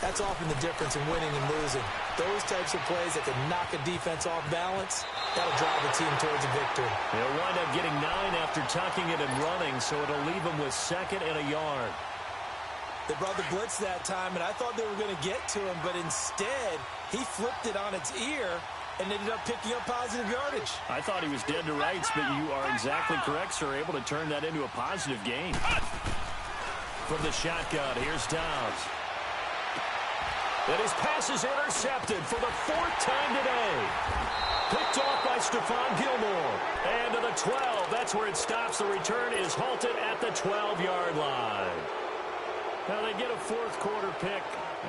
that's often the difference in winning and losing. Those types of plays that can knock a defense off balance, that'll drive the team towards a victory. They'll wind up getting 9 after tucking it and running, so it'll leave them with 2nd and a yard. They brought the blitz that time, and I thought they were going to get to him, but instead, he flipped it on its ear and ended up picking up positive yardage. I thought he was dead to rights, but you are exactly correct, sir. Able to turn that into a positive gain. From the shotgun, here's Dobbs. And his pass is intercepted for the 4th time today. Picked off by Stephon Gilmore. And to the 12. That's where it stops. The return is halted at the 12-yard line. Now they get a 4th quarter pick.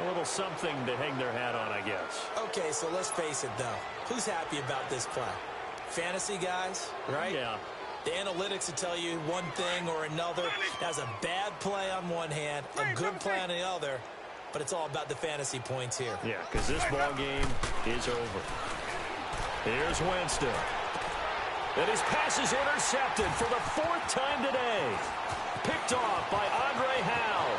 A little something to hang their hat on, I guess. Okay, so let's face it, though. Who's happy about this play? Fantasy guys, right? Yeah. The analytics will tell you one thing or another. That's a bad play on one hand, a good play on the other, but it's all about the fantasy points here. Yeah, because this ball game is over. Here's Winston. And his pass is intercepted for the 4th time today. Picked off by Andre Howe.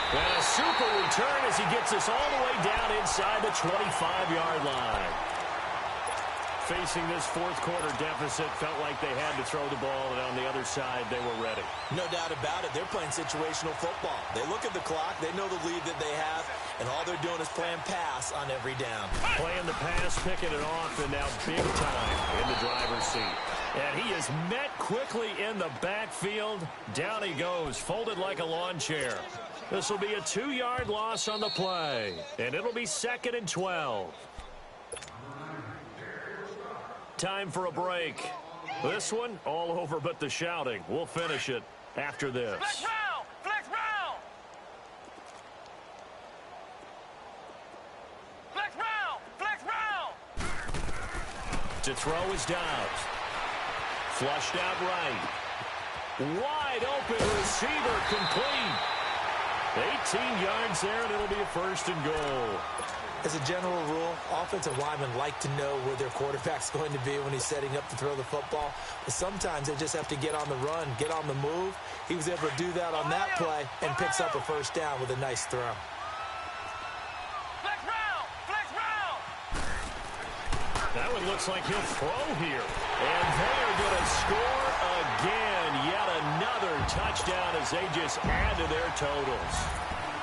And a super return as he gets us all the way down inside the 25-yard line. Facing this 4th quarter deficit, felt like they had to throw the ball, and on the other side, they were ready. No doubt about it. They're playing situational football. They look at the clock. They know the lead that they have, and all they're doing is playing pass on every down. Playing the pass, picking it off, and now big time in the driver's seat. And he is met quickly in the backfield. Down he goes, folded like a lawn chair. This will be a 2-yard loss on the play, and it'll be 2nd and 12. Time for a break. This one, all over but the shouting. We'll finish it after this. Flex round! Flex round! Flex round! Flex round! To throw is Dobbs. Flushed out right. Wide open receiver complete. 18 yards there, and it'll be a 1st and goal. As a general rule, offensive linemen like to know where their quarterback's going to be when he's setting up to throw the football. But sometimes they just have to get on the run, get on the move. He was able to do that on that play and picks up a 1st down with a nice throw. Flex round! Flex round! That one looks like he'll throw here. And they're going to score again. Yet another touchdown as they just add to their totals.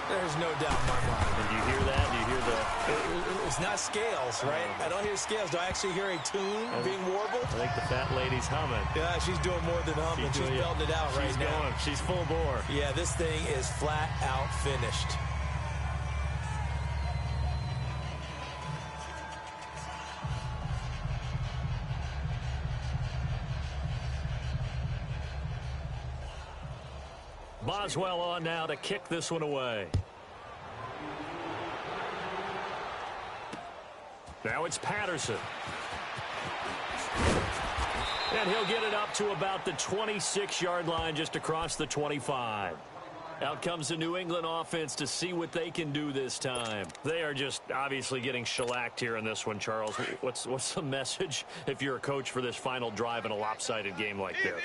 There's no doubt in my mind. And you hear that? You hear the... It's not scales, right? I don't hear scales. Do I actually hear a tune being warbled? I think the fat lady's humming. Yeah, she's doing more than humming. She's belting it out right now. She's going. She's full bore. Yeah, this thing is flat out finished. Boswell on now to kick this one away. Now it's Patterson. And he'll get it up to about the 26-yard line, just across the 25. Out comes the New England offense to see what they can do this time. They are just obviously getting shellacked here in this one, Charles. What's the message if you're a coach for this final drive in a lopsided game like this?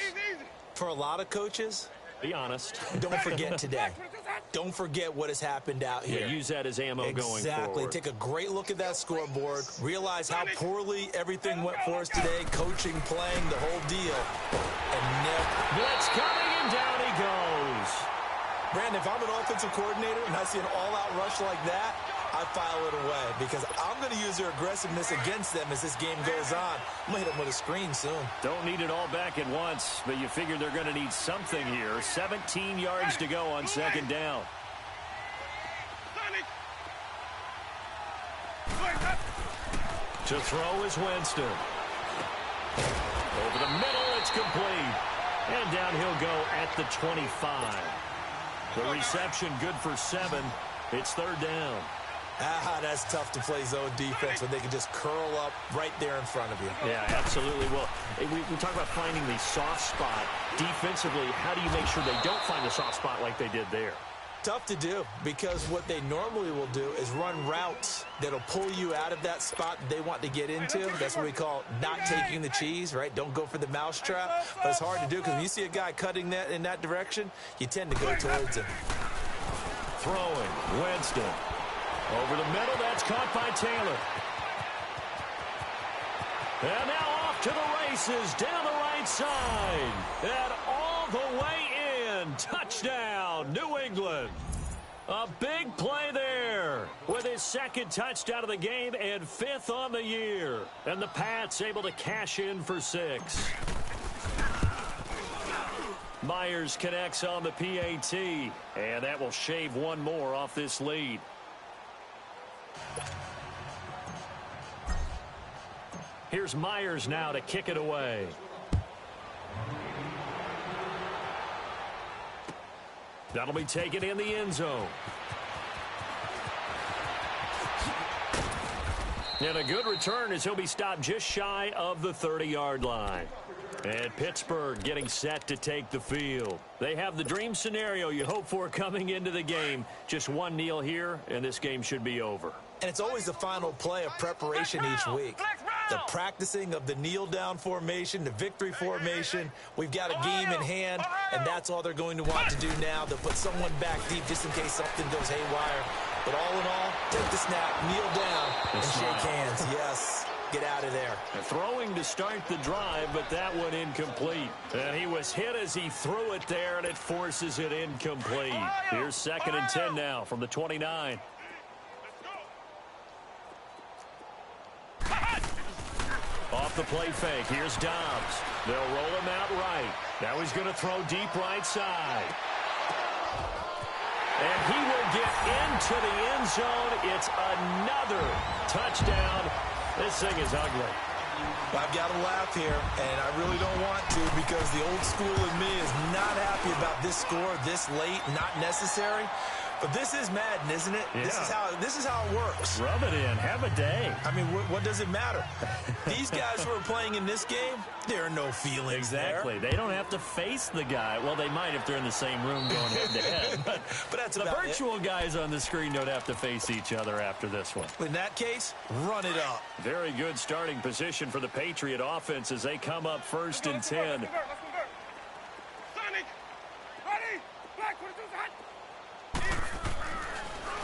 For a lot of coaches, be honest. Don't forget today. Don't forget what has happened out here. Yeah, use that as ammo going forward. Exactly. Take a great look at that scoreboard. Realize how poorly everything went for us today. Coaching, playing, the whole deal. And blitz coming, and down he goes. Brandon, if I'm an offensive coordinator and I see an all-out rush like that, I file it away because I'm going to use their aggressiveness against them as this game goes on. I'm going to hit them with a screen soon. Don't need it all back at once, but you figure they're going to need something here. 17 yards to go on 2nd down. To throw is Winston. Over the middle, it's complete. And down he'll go at the 25. The reception good for 7. It's 3rd down. That's tough to play zone defense when they can just curl up right there in front of you. Yeah, absolutely. Well, we talk about finding the soft spot. Defensively, how do you make sure they don't find the soft spot like they did there? Tough to do because what they normally will do is run routes that'll pull you out of that spot they want to get into. That's what we call not taking the cheese, right? Don't go for the mousetrap. But it's hard to do because when you see a guy cutting that in that direction, you tend to go towards him. Throwing, Winston. Over the middle, that's caught by Taylor. And now off to the races, down the right side. And all the way in. Touchdown, New England. A big play there with his 2nd touchdown of the game and 5th on the year. And the Pats able to cash in for 6. Myers connects on the PAT, and that will shave one more off this lead. Here's Myers now to kick it away. That'll be taken in the end zone. And a good return as he'll be stopped just shy of the 30-yard line. And Pittsburgh getting set to take the field. They have the dream scenario you hope for coming into the game. Just one kneel here, and this game should be over. And it's always the final play of preparation each week. The practicing of the kneel-down formation, the victory formation. We've got a game in hand, and that's all they're going to want to do now. They'll put someone back deep just in case something goes haywire. But all in all, take the snap, kneel down, and shake hands. Yes, get out of there. Throwing to start the drive, but that one incomplete. And he was hit as he threw it there, and it forces it incomplete. Here's 2nd and 10 now from the 29. Off the play fake, here's Dobbs. They'll roll him out right. Now he's going to throw deep right side. And he will get into the end zone. It's another touchdown. This thing is ugly. I've got to laugh here, and I really don't want to because the old school in me is not happy about this score this late, not necessary. But this is Madden, isn't it? Yeah. This is how it works. Rub it in. Have a day. I mean, what does it matter? These guys who are playing in this game, there are no feelings Exactly. there. They don't have to face the guy. Well, they might if they're in the same room going head-to-head. But that's the about virtual it. Guys on the screen don't have to face each other after this one. In that case, run it up. Very good starting position for the Patriot offense as they come up 1st and 10.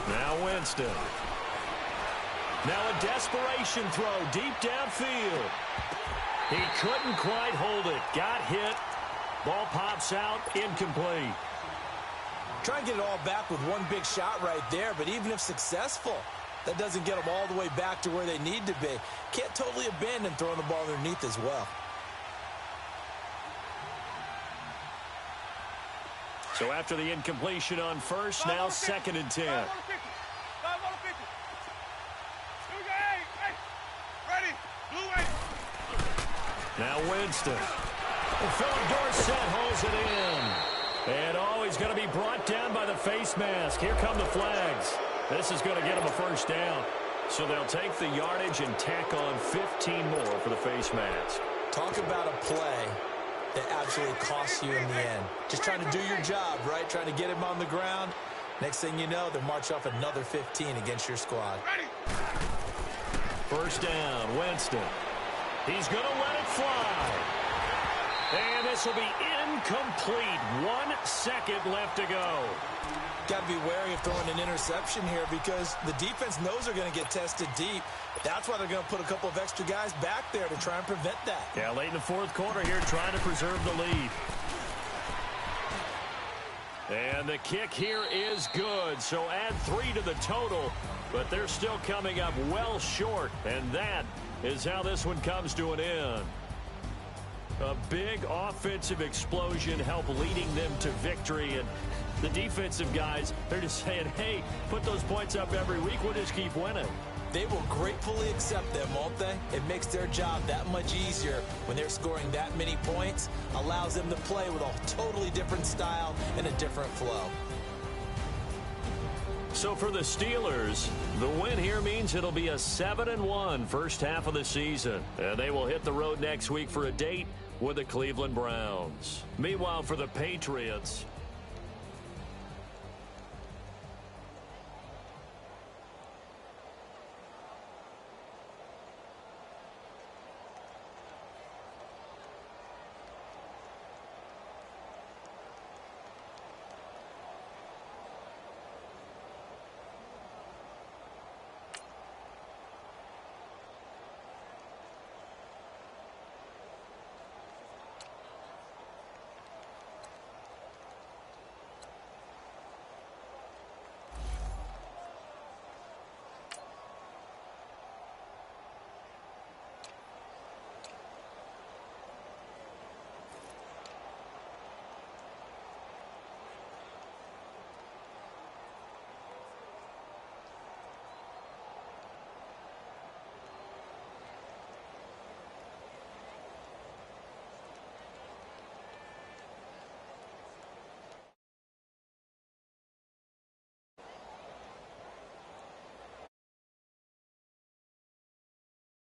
Now Winston. Now a desperation throw deep downfield. He couldn't quite hold it. Got hit. Ball pops out. Incomplete. Try and get it all back with one big shot right there, but even if successful, that doesn't get them all the way back to where they need to be. Can't totally abandon throwing the ball underneath as well. So after the incompletion on first, now 2nd and 10. Now Winston. Philip Dorsett holds it in. And he's going to be brought down by the face mask. Here come the flags. This is going to get him a 1st down. So they'll take the yardage and tack on 15 more for the face mask. Talk about a play that absolutely costs you in the end. Just trying to do your job, right? Trying to get him on the ground. Next thing you know, they'll march off another 15 against your squad. 1st down, Winston. He's going to let it fly. And this will be incomplete. 1 second left to go. Got to be wary of throwing an interception here because the defense knows they're going to get tested deep. That's why they're going to put a couple of extra guys back there to try and prevent that. Yeah, late in the 4th quarter here, trying to preserve the lead. And the kick here is good, so add 3 to the total, but they're still coming up well short, and that is how this one comes to an end. A big offensive explosion helped leading them to victory, and the defensive guys, they're just saying, hey, put those points up every week, we'll just keep winning. They will gratefully accept them, won't they? It makes their job that much easier when they're scoring that many points, allows them to play with a totally different style and a different flow. So for the Steelers, the win here means it'll be a 7-1 first half of the season. And they will hit the road next week for a date with the Cleveland Browns. Meanwhile, for the Patriots,